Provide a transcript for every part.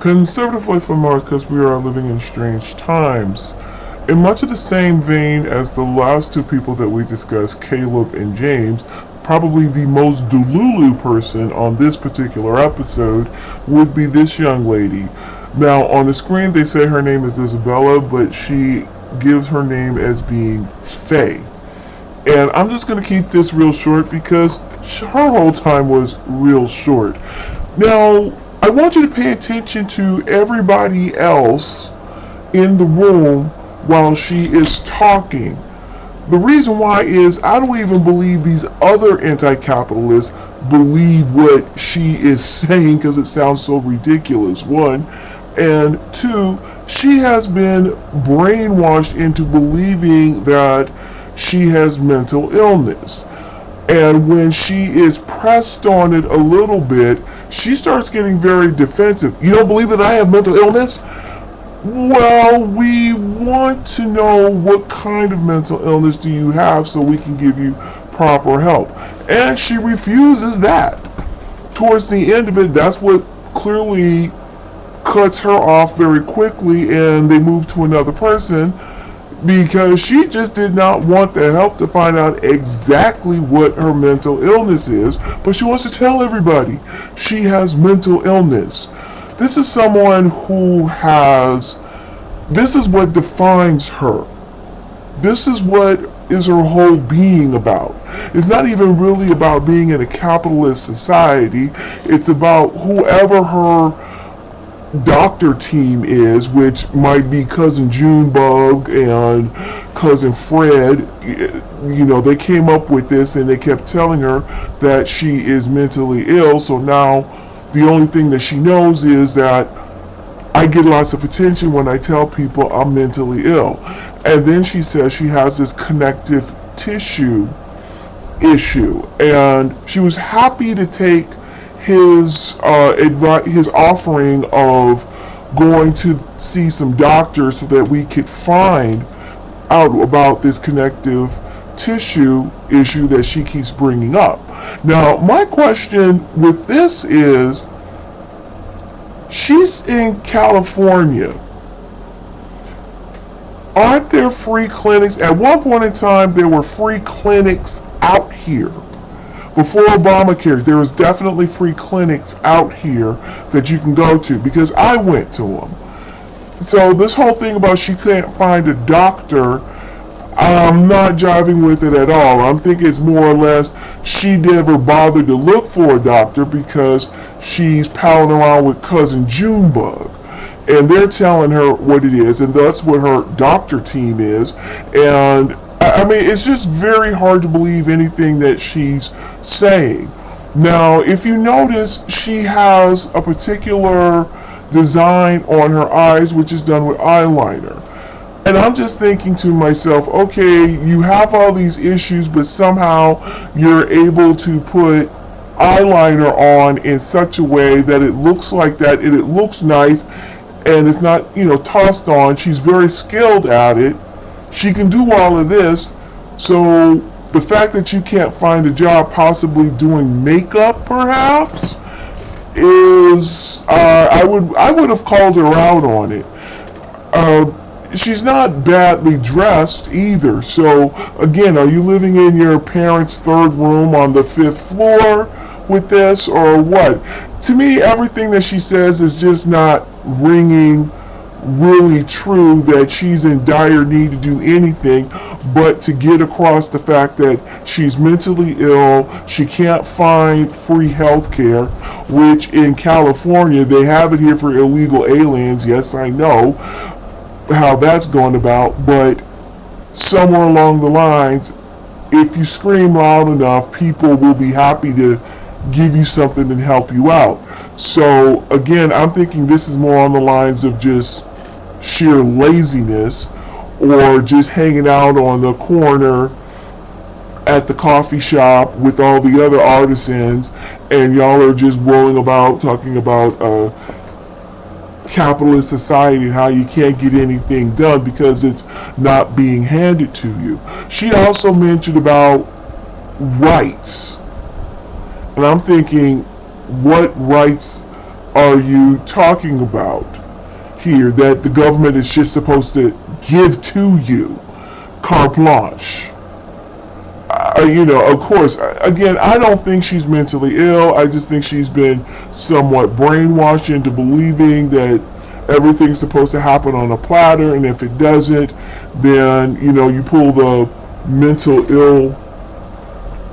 Conservatively from Mars because we are living in strange times. In much of the same vein as the last two people that we discussed, Caleb and James, probably the most delulu person on this particular episode would be this young lady. Now, on the screen they say her name is Isabella, but she gives her name as being Faye. And I'm just going to keep this real short because her whole time was real short. Now, I want you to pay attention to everybody else in the room while she is talking. The reason why is I don't even believe these other anti-capitalists believe what she is saying because it sounds so ridiculous, one. And two, she has been brainwashed into believing that she has mental illness. And when she is pressed on it a little bit, she starts getting very defensive. You don't believe that I have mental illness? Well, we want to know what kind of mental illness do you have so we can give you proper help. And she refuses that. Towards the end of it, that's what clearly cuts her off very quickly, and they move to another person because she just did not want the help to find out exactly what her mental illness is, but she wants to tell everybody she has mental illness. This is someone who this is what defines her. This is what is her whole being about. It's not even really about being in a capitalist society. It's about whoever her doctor team is, which might be Cousin Junebug and Cousin Fred. You know, they came up with this and they kept telling her that she is mentally ill, so now the only thing that she knows is that I get lots of attention when I tell people I'm mentally ill. And then she says she has this connective tissue issue, and she was happy to take his offering of going to see some doctors so that we could find out about this connective tissue issue that she keeps bringing up. Now, my question with this is, she's in California. Aren't there free clinics? At one point in time, there were free clinics out here. Before Obamacare, there was definitely free clinics out here that you can go to, because I went to them. So this whole thing about she can't find a doctor, I'm not jiving with it at all. I'm thinking it's more or less she never bothered to look for a doctor because she's palling around with Cousin Junebug. And they're telling her what it is, and that's what her doctor team is. And I mean, it's just very hard to believe anything that she's saying. Now, if you notice, she has a particular design on her eyes, which is done with eyeliner. And I'm just thinking to myself, okay, you have all these issues, but somehow you're able to put eyeliner on in such a way that it looks like that, and it looks nice, and it's not, tossed on. She's very skilled at it. She can do all of this. So the fact that you can't find a job, possibly doing makeup, perhaps, is I would have called her out on it. She's not badly dressed either. So again, are you living in your parents' third room on the 5th floor with this, or what? To me, everything that she says is just not ringing really true, that she's in dire need to do anything but to get across the fact that she's mentally ill. She can't find free health care, which in California they have it here for illegal aliens. Yes, I know how that's going about, but somewhere along the lines, if you scream loud enough, people will be happy to give you something and help you out. So again, I'm thinking this is more on the lines of just sheer laziness, or just hanging out on the corner at the coffee shop with all the other artisans, and y'all are just rolling about talking about capitalist society and how you can't get anything done because it's not being handed to you. She also mentioned about rights, and I'm thinking, what rights are you talking about here that the government is just supposed to give to you, carte blanche? Of course, again, I don't think she's mentally ill. I just think she's been somewhat brainwashed into believing that everything's supposed to happen on a platter, and if it doesn't, then, you pull the mental ill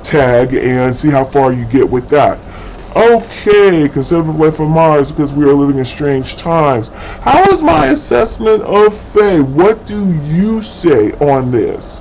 tag and see how far you get with that. Okay, conservative way from Mars, because we are living in strange times. How is my assessment of Faye? What do you say on this?